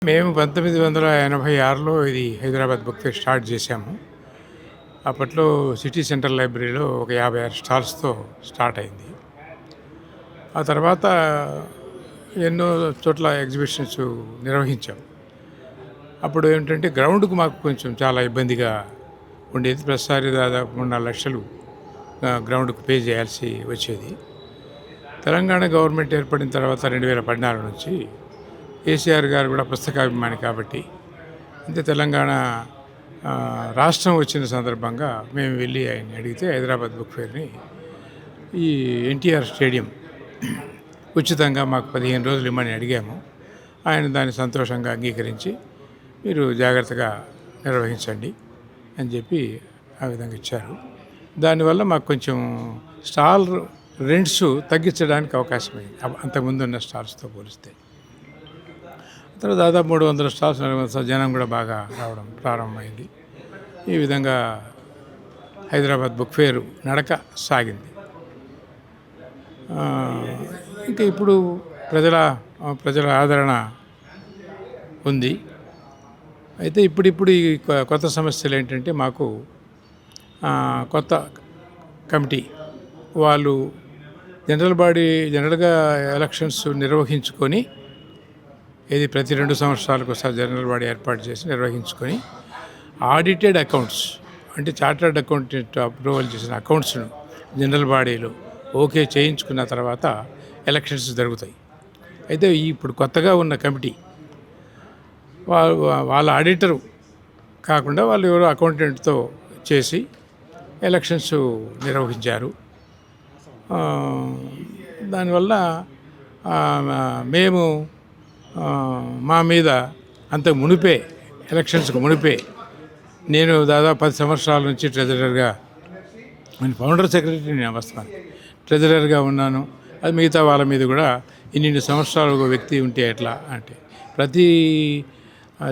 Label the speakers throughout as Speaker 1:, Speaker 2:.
Speaker 1: మేము 1986లో ఇది Hyderabad book fair start చేశాము. అప్పట్లో సిటీ సెంట్రల్ లైబ్రరీలో ఒక 56 స్టాల్స్‌తో స్టార్ట్ అయింది. ఆ తర్వాత ఎన్నో చోట్ల ఎగ్జిబిషన్స్ నిర్వహించాం. అప్పుడు ఏంటంటే గ్రౌండ్‌కు మాకు కొంచెం చాలా ఇబ్బందిగా ఉండేది. ప్రతిసారి దాదాపు 3-4 లక్షలు గ్రౌండ్‌కు పే చేయాల్సి వచ్చేది. తెలంగాణ గవర్నమెంట్ ఏర్పడిన తర్వాత 2014 నుంచి కేసీఆర్ గారు కూడా పుస్తకాభిమాని కాబట్టి అంటే తెలంగాణ రాష్ట్రం వచ్చిన సందర్భంగా మేము వెళ్ళి ఆయన్ని అడిగితే హైదరాబాద్ బుక్ ఫేర్ని ఈ ఎన్టీఆర్ స్టేడియం ఉచితంగా మాకు 15 రోజులు ఇమ్మని అడిగాము. ఆయన దాన్ని సంతోషంగా అంగీకరించి మీరు జాగ్రత్తగా నిర్వహించండి అని చెప్పి ఆ విధంగా ఇచ్చారు. దానివల్ల మాకు కొంచెం స్టాల్ రెంట్స్ తగ్గించడానికి అవకాశమైంది అంతకుముందు ఉన్న స్టాల్స్తో పోలిస్తే. తర్వాత దాదాపు 300 స్టాల్స్ జనం కూడా బాగా రావడం ప్రారంభమైంది. ఈ విధంగా హైదరాబాద్ బుక్ ఫేర్ నడక సాగింది. ఇంకా ఇప్పుడు ప్రజల ఆదరణ ఉంది. అయితే ఇప్పుడు ఈ కొత్త సమస్యలు ఏంటంటే మాకు కొత్త కమిటీ వాళ్ళు జనరల్గా ఎలక్షన్స్ నిర్వహించుకొని ఇది ప్రతి 2 సంవత్సరాలకు ఒకసారి జనరల్ బాడీ ఏర్పాటు చేసి నిర్వహించుకొని ఆడిటెడ్ అకౌంట్స్ అంటే చార్టర్డ్ అకౌంటెంట్ అప్రూవల్ చేసిన అకౌంట్స్ను జనరల్ బాడీలో ఓకే చేయించుకున్న తర్వాత ఎలక్షన్స్ జరుగుతాయి. అయితే ఇప్పుడు కొత్తగా ఉన్న కమిటీ వాళ్ళ ఆడిటరు కాకుండా వాళ్ళు ఎవరో అకౌంటెంట్తో చేసి ఎలక్షన్స్ నిర్వహించారు. దానివల్ల మేము మా మీద అంతకు మునిపే ఎలక్షన్స్కి మునిపే నేను దాదాపు 10 సంవత్సరాల నుంచి ట్రెజరర్గా ఫౌండర్ సెక్రటరీ నేను వస్తాను ట్రెజరర్గా ఉన్నాను. అది మిగతా వాళ్ళ మీద కూడా ఇన్ని సంవత్సరాలు ఒక వ్యక్తి ఉంటే ఎట్లా అంటే ప్రతి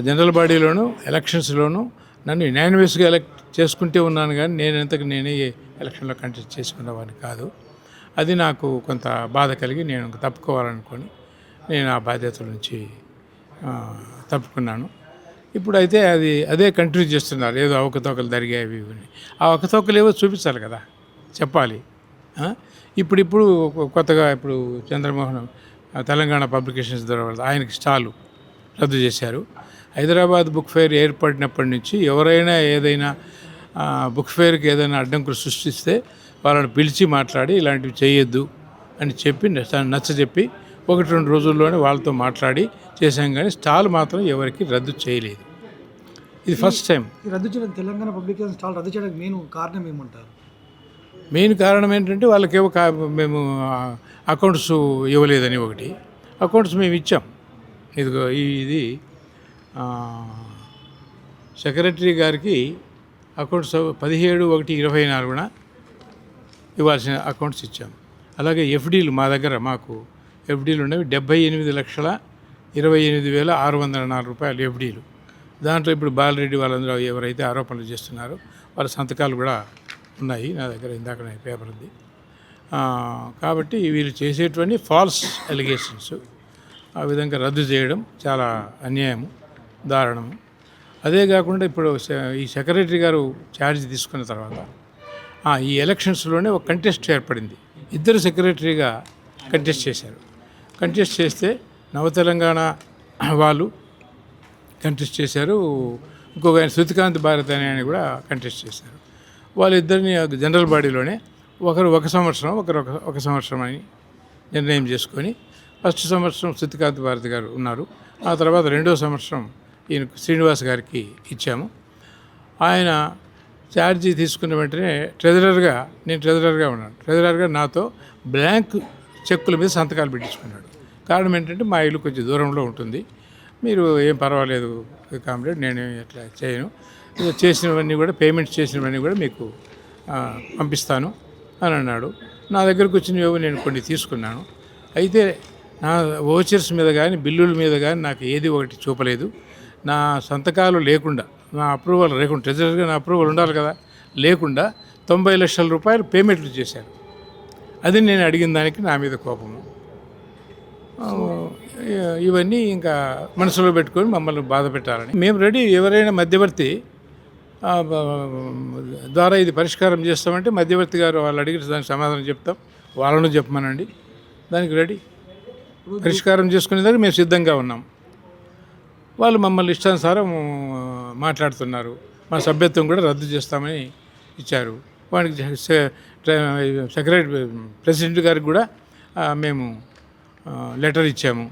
Speaker 1: జనరల్ బాడీలోనూ ఎలక్షన్స్లోనూ నన్ను యునానిమస్గా ఎలక్ట్ చేసుకుంటే ఉన్నాను, కానీ నేనే ఎలక్షన్లో కంటెస్ట్ చేసుకునేవాడిని కాదు. అది నాకు కొంత బాధ కలిగి నేను తప్పుకోవాలనుకొని నేను ఆ బాధ్యతల నుంచి తప్పుకున్నాను. ఇప్పుడైతే అదే కంటిన్యూ చేస్తున్నారు. ఏదో అవకతవకలు జరిగాయి. ఆ అవకతవకలు ఏవో చూపించాలి కదా, చెప్పాలి. ఇప్పుడు కొత్తగా ఇప్పుడు చంద్రమోహన్ తెలంగాణ పబ్లికేషన్స్ ద్వారా ఆయనకి స్టాలు రద్దు చేశారు. హైదరాబాద్ బుక్ ఫేర్ ఏర్పడినప్పటి నుంచి ఎవరైనా ఏదైనా బుక్ ఫేర్కి ఏదైనా అడ్డంకులు సృష్టిస్తే వాళ్ళని పిలిచి మాట్లాడి ఇలాంటివి చేయొద్దు అని చెప్పి నచ్చజెప్పి 1-2 రోజుల్లోనే వాళ్ళతో మాట్లాడి చేశాం, కానీ స్టాల్ మాత్రం ఎవరికి రద్దు చేయలేదు. ఇది ఫస్ట్ టైం
Speaker 2: రద్దు చేయడం. తెలంగాణ పబ్లికేషన్ స్టాల్ రద్దు చేయడానికి కారణం ఏమంటారు?
Speaker 1: మెయిన్ కారణం ఏంటంటే వాళ్ళకేవో మేము అకౌంట్స్ ఇవ్వలేదని ఒకటి. అకౌంట్స్ మేము ఇచ్చాం. ఇదిగో ఇది సెక్రటరీ గారికి అకౌంట్స్ 17/1/24 ఇవ్వాల్సిన అకౌంట్స్ ఇచ్చాం. అలాగే ఎఫ్డీలు మాకు ఎఫ్డీలు ఉన్నవి 78,28,604 రూపాయలు ఎఫ్డీలు. దాంట్లో ఇప్పుడు బాలరెడ్డి వాళ్ళందరూ ఎవరైతే ఆరోపణలు చేస్తున్నారో వాళ్ళ సంతకాలు కూడా ఉన్నాయి నా దగ్గర. ఇందాక పేపర్ ఉంది. కాబట్టి వీళ్ళు చేసేటువంటి ఫాల్స్ అలిగేషన్స్ ఆ విధంగా రద్దు చేయడం చాలా అన్యాయము, దారుణము. అదే కాకుండా ఇప్పుడు ఈ సెక్రటరీ గారు ఛార్జ్ తీసుకున్న తర్వాత ఈ ఎలక్షన్స్లోనే ఒక కంటెస్ట్ ఏర్పడింది. 2 సెక్రటరీగా కంటెస్ట్ చేశారు. కంటెస్ట్ చేస్తే నవతెలంగాణ వాళ్ళు కంటెస్ట్ చేశారు. ఇంకొక ఆయన శృతికాంత్ భారత్ అని ఆయన కూడా కంటెస్ట్ చేశారు. వాళ్ళిద్దరిని జనరల్ బాడీలోనే ఒకరు 1 సంవత్సరం ఒకరు 1 సంవత్సరం అని నిర్ణయం చేసుకొని ఫస్ట్ సంవత్సరం శృతికాంత్ భారత్ గారు ఉన్నారు. ఆ తర్వాత 2వ సంవత్సరం ఈయన శ్రీనివాస్ గారికి ఇచ్చాము. ఆయన ఛార్జీ తీసుకున్న వెంటనే నేను ట్రెజరర్గా ఉన్నాను. ట్రెజరర్గా నాతో బ్లాంక్ చెక్కుల మీద సంతకాలు పెట్టించుకున్నాడు. కారణం ఏంటంటే మా ఇల్లు కొంచెం దూరంలో ఉంటుంది, మీరు ఏం పర్వాలేదు కామ్రేడ్, నేను ఎట్లా చేయను, చేసినవన్నీ కూడా పేమెంట్స్ చేసినవన్నీ కూడా మీకు పంపిస్తాను అని అన్నాడు. నా దగ్గరకు వచ్చినవేవో నేను కొన్ని తీసుకున్నాను. అయితే నా ఓచర్స్ మీద కానీ బిల్లుల మీద కానీ నాకు ఏది ఒకటి చూపలేదు. నా సంతకాలు లేకుండా, నా అప్రూవల్ లేకుండా, ట్రెజరర్గా నా అప్రూవల్ ఉండాలి కదా, లేకుండా 90 లక్షల రూపాయలు పేమెంట్లు చేశారు. అది నేను అడిగిన దానికి నా మీద కోపము. ఇవన్నీ ఇంకా మనసులో పెట్టుకొని మమ్మల్ని బాధ పెట్టాలని మేము రెడీ. ఎవరైనా మధ్యవర్తి ద్వారా ఇది పరిష్కారం చేస్తామంటే మధ్యవర్తి గారు వాళ్ళు అడిగిన దానికి సమాధానం చెప్తాం, వాళ్ళను చెప్పమనండి, దానికి రెడీ. పరిష్కారం చేసుకునే దానికి మేము సిద్ధంగా ఉన్నాం. వాళ్ళు మమ్మల్ని ఇష్టానుసారం మాట్లాడుతున్నారు. మా సభ్యత్వం కూడా రద్దు చేస్తామని ఇచ్చారు. వానికి సెక్రటరీ ప్రెసిడెంట్ గారికి కూడా మేము లెటర్ ఇచ్చాము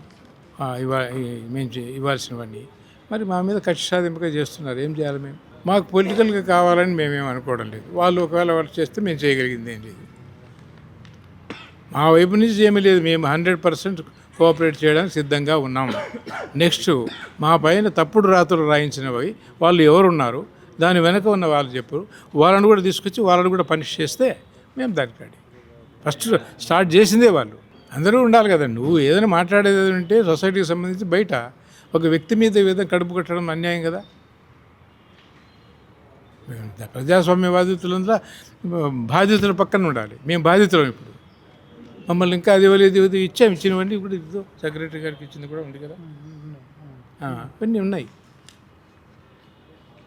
Speaker 1: మేము ఇవ్వాల్సినవన్నీ. మరి మా మీద కక్ష సాధింపుగా చేస్తున్నారు. ఏం చేయాలి మేము? మాకు పొలిటికల్గా కావాలని మేమేం అనుకోవడం లేదు. వాళ్ళు ఒకవేళ వాళ్ళు చేస్తే మేము చేయగలిగింది ఏం లేదు. మా వైపు నుంచి ఏమీ లేదు. మేము 100% కోఆపరేట్ చేయడానికి సిద్ధంగా ఉన్నాము. నెక్స్ట్ మా పైన తప్పుడు రాతలు రాయించినవి వాళ్ళు ఎవరున్నారు, దాని వెనక ఉన్న వాళ్ళు చెప్పు, వాళ్ళని కూడా తీసుకొచ్చి వాళ్ళని కూడా పనిష్ చేస్తే మేము దానికి రెడీ. ఫస్ట్ స్టార్ట్ చేసిందే వాళ్ళు. అందరూ ఉండాలి కదా. నువ్వు ఏదైనా మాట్లాడేది ఉంటే సొసైటీకి సంబంధించి బయట ఒక వ్యక్తి మీద ఏదైనా కడుపు కట్టడం అన్యాయం కదా. ప్రజాస్వామ్యవాదితులంతా బాధితుల పక్కన ఉండాలి. మేము బాధితులం. ఇప్పుడు మమ్మల్ని ఇంకా అది ఇవ్వలేదు ఇచ్చాము. ఇచ్చినవన్నీ ఇప్పుడు ఇద్దో సెక్రటరీ గారికి ఇచ్చింది కూడా ఉంది కదా. ఇవన్నీ ఉన్నాయి.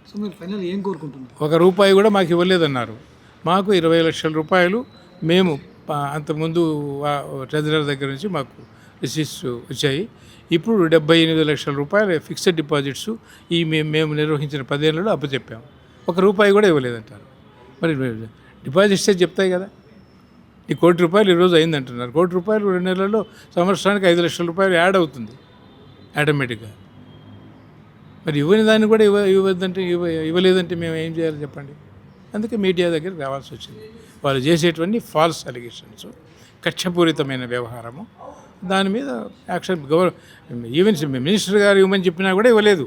Speaker 2: సో మీరు ఫైనల్ ఏం కోరుకుంటున్నారు?
Speaker 1: ₹1 కూడా మాకు ఇవ్వలేదన్నారు. మాకు 20 లక్షల రూపాయలు మేము అంతకుముందు ట్రెజరర్ దగ్గర నుంచి మాకు రిసీట్స్ వచ్చాయి. ఇప్పుడు 78 లక్షల రూపాయలు ఫిక్స్డ్ డిపాజిట్స్ మేము నిర్వహించిన 10 ఏళ్ళలో అప్పచెప్పాము. ₹1 కూడా ఇవ్వలేదంటారు. మరి డిపాజిట్సే చెప్తాయి కదా. ఈ ₹1,00,00,000 ఈరోజు అయిందంటున్నారు. ₹1,00,00,000 2 నెలల్లో సంవత్సరానికి 5 లక్షల రూపాయలు యాడ్ అవుతుంది ఆటోమేటిక్గా. మరి ఇవ్వని దాన్ని కూడా ఇవ్వలేదంటే మేము ఏం చేయాలి చెప్పండి. అందుకే మీడియా దగ్గర రావాల్సి వచ్చింది. వాళ్ళు చేసేటువంటి ఫాల్స్ అలిగేషన్స్, కక్షపూరితమైన వ్యవహారము, దాని మీద యాక్షన్ ఈవెన్ మినిస్టర్ గారు ఇవ్వమని చెప్పినా కూడా ఇవ్వలేదు.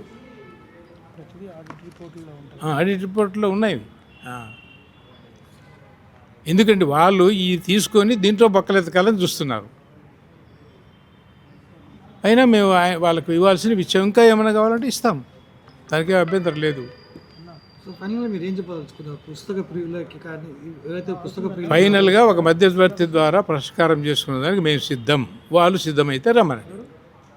Speaker 1: ఆడిట్ రిపోర్ట్లో ఉన్నాయి. ఎందుకంటే వాళ్ళు ఈ తీసుకొని దీంట్లో బొక్కలెత్తకాలని చూస్తున్నారు. అయినా మేము వాళ్ళకు ఇవ్వాల్సినవి ఇచ్చాం. ఇంకా ఏమైనా కావాలంటే ఇస్తాం, దానికే అభ్యంతరం లేదు.
Speaker 2: సో ఫైనల్గా మీరు ఏం చెప్పదలుచుకున్నారు? పుస్తక ప్రియులకి కానీ ఎవరైతే పుస్తక ప్రియులు
Speaker 1: ఫైనల్గా ఒక మధ్యవర్తి ద్వారా పరిష్కారం చేసుకునే దానికి మేము సిద్ధం. వాళ్ళు సిద్ధమైతే రమ్మనండి.